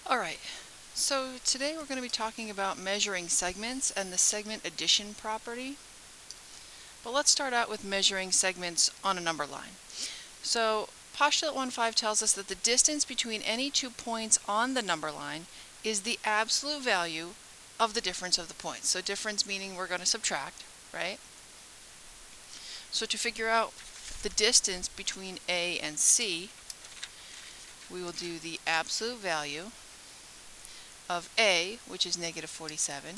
Alright, so today we're going to be talking about measuring segments and the segment addition property. But let's start out with measuring segments on a number line. So postulate 1.5 tells us that the distance between any 2 points on the number line is the absolute value of the difference of the points. So difference meaning we're going to subtract, right? So to figure out the distance between A and C, we will do the absolute value of A, which is negative 47.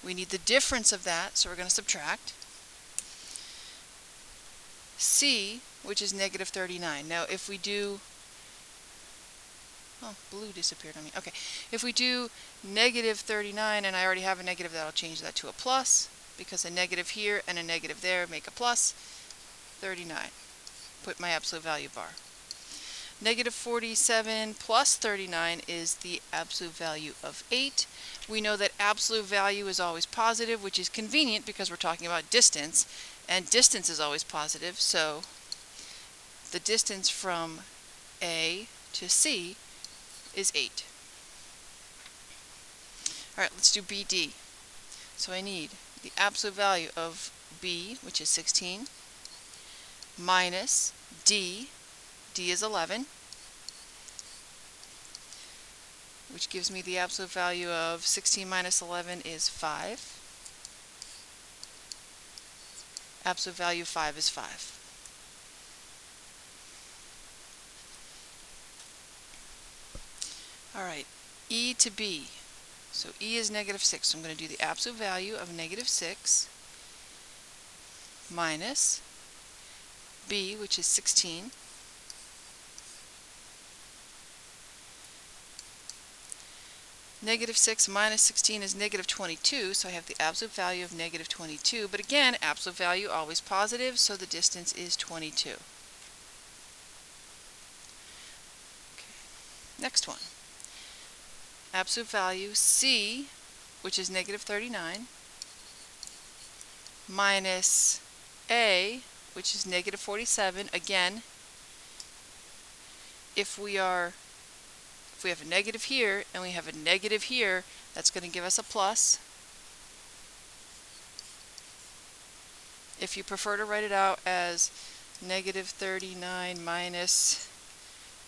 We need the difference of that, so we're going to subtract. C, which is negative 39. Now if we do, oh, blue disappeared on me. Okay, if we do negative 39, and I already have a negative, that'll change that to a plus, because a negative here and a negative there make a plus. 39. Put my absolute value bar. Negative 47 plus 39 is the absolute value of 8. We know that absolute value is always positive, which is convenient because we're talking about distance, and distance is always positive, so the distance from A to C is 8. Alright, let's do BD. So I need the absolute value of B, which is 16, minus D. D is 11, which gives me the absolute value of 16 minus 11 is 5. Absolute value of 5 is 5. Alright, E to B. So E is negative 6, so I'm going to do the absolute value of negative 6 minus B, which is 16, negative 6 minus 16 is negative 22, so I have the absolute value of negative 22. But again, absolute value always positive, so the distance is 22. Okay. Next one. Absolute value C, which is negative 39, minus A, which is negative 47. Again, if we have a negative here and we have a negative here, that's going to give us a plus. If you prefer to write it out as negative 39 minus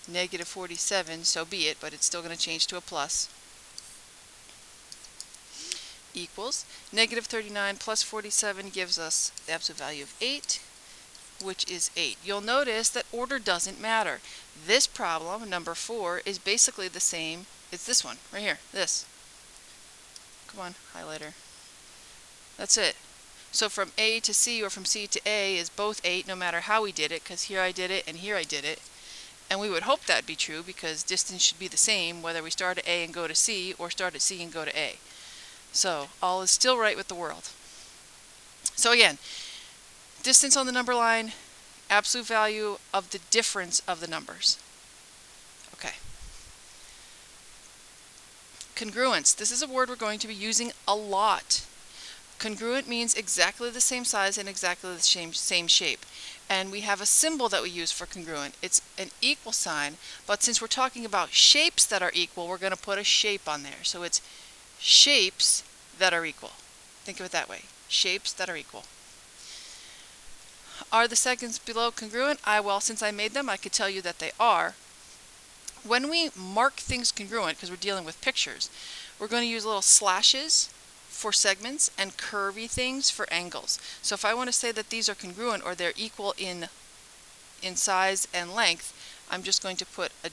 negative 47, so be it, but it's still going to change to a plus. Equals negative 39 plus 47 gives us the absolute value of 8, which is 8. You'll notice that order doesn't matter. This problem, number 4, is basically the same. It's this one, right here, this. Come on, highlighter. That's it. So from A to C or from C to A is both 8, no matter how we did it, because here I did it and here I did it. And we would hope that'd be true, because distance should be the same whether we start at A and go to C or start at C and go to A. So all is still right with the world. So again, distance on the number line, absolute value of the difference of the numbers. Okay. Congruence. This is a word we're going to be using a lot. Congruent means exactly the same size and exactly the same shape. And we have a symbol that we use for congruent. It's an equal sign, but since we're talking about shapes that are equal, we're going to put a shape on there. So it's shapes that are equal. Think of it that way. Shapes that are equal. Are the segments below congruent? Well, since I made them, I could tell you that they are. When we mark things congruent, because we're dealing with pictures, we're going to use little slashes for segments and curvy things for angles. So if I want to say that these are congruent or they're equal in size and length, I'm just going to put a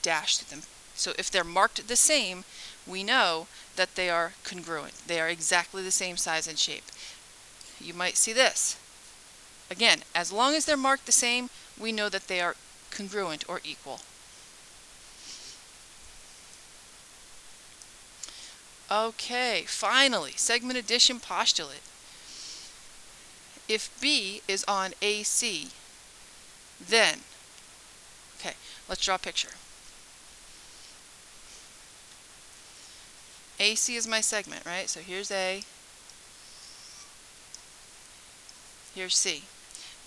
dash to them. So if they're marked the same, we know that they are congruent. They are exactly the same size and shape. You might see this. Again, as long as they're marked the same, we know that they are congruent or equal. Okay, finally, segment addition postulate. If B is on AC, then, okay, let's draw a picture. AC is my segment, right? So here's A, here's C.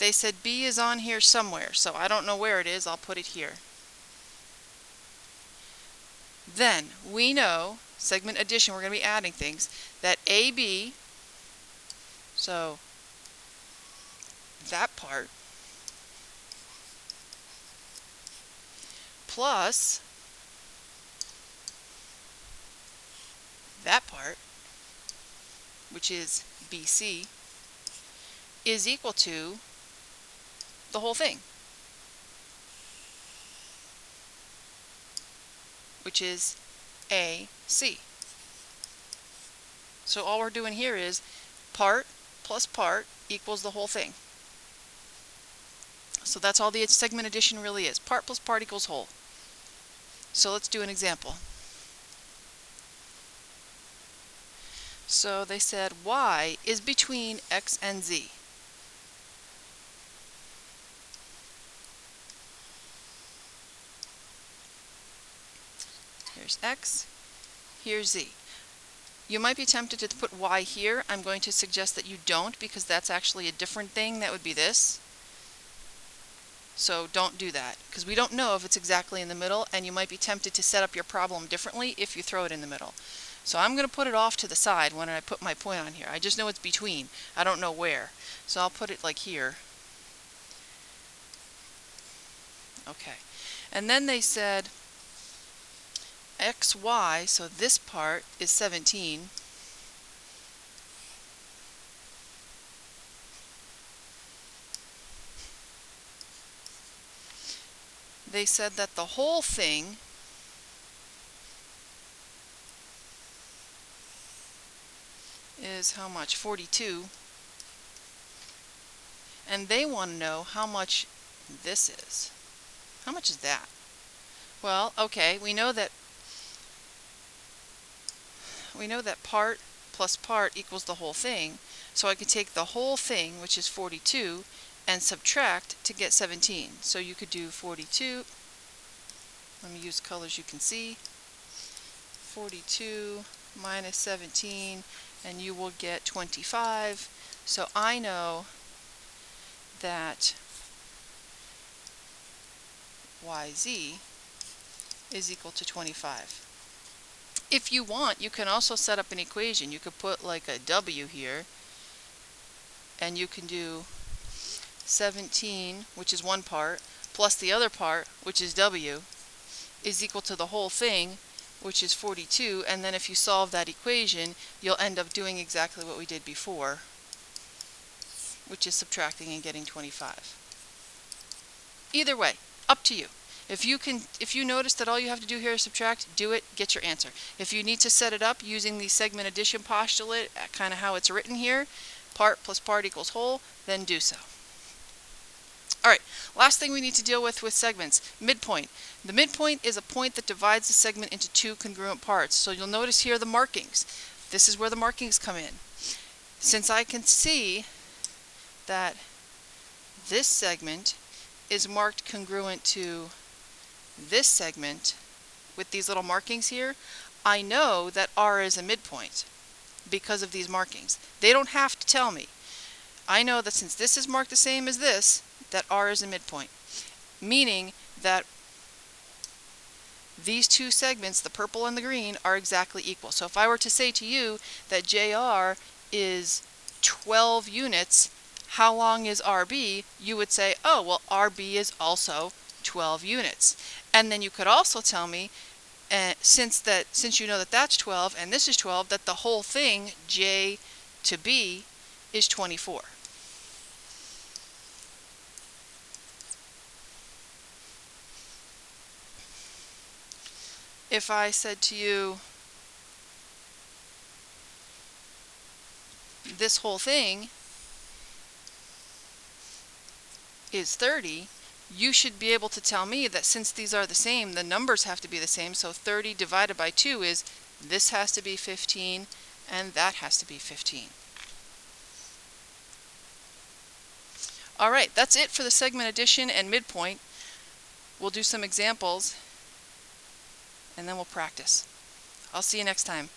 They said B is on here somewhere, so I don't know where it is. I'll put it here. Then we know, segment addition, we're going to be adding things, that AB, so that part, plus that part, which is BC, is equal to the whole thing, which is AC. So all we're doing here is part plus part equals the whole thing. So that's all the segment addition really is. Part plus part equals whole. So let's do an example. So they said y is between x and z. Here's x, here's z. You might be tempted to put y here. I'm going to suggest that you don't, because that's actually a different thing. That would be this. So don't do that, because we don't know if it's exactly in the middle, and you might be tempted to set up your problem differently if you throw it in the middle. So I'm going to put it off to the side when I put my point on here. I just know it's between. I don't know where. So I'll put it like here. Okay. And then they said xy, so this part is 17. They said that the whole thing is how much? 42. And they want to know how much this is. How much is that? Well, okay, we know that part plus part equals the whole thing. So I could take the whole thing, which is 42, and subtract to get 17. So you could do 42. Let me use colors you can see. 42 minus 17, and you will get 25. So I know that yz is equal to 25. If you want, you can also set up an equation. You could put like a w here, and you can do 17, which is one part, plus the other part, which is w, is equal to the whole thing, which is 42, and then if you solve that equation, you'll end up doing exactly what we did before, which is subtracting and getting 25. Either way, up to you. If you notice that all you have to do here is subtract, do it, get your answer. If you need to set it up using the segment addition postulate, kind of how it's written here, part plus part equals whole, then do so. Alright, last thing we need to deal with segments, midpoint. The midpoint is a point that divides the segment into two congruent parts. So you'll notice here the markings. This is where the markings come in. Since I can see that this segment is marked congruent to this segment with these little markings here, I know that R is a midpoint because of these markings. They don't have to tell me. I know that since this is marked the same as this, that R is a midpoint, meaning that these two segments, the purple and the green, are exactly equal. So if I were to say to you that JR is 12 units, how long is RB? You would say, oh, well, RB is also 12 units. And then you could also tell me, since you know that that's 12 and this is 12, that the whole thing, J to B, is 24. If I said to you, this whole thing is 30, you should be able to tell me that since these are the same, the numbers have to be the same. So 30 divided by 2 is this has to be 15 and that has to be 15. Alright, that's it for the segment addition and midpoint. We'll do some examples and then we'll practice. I'll see you next time.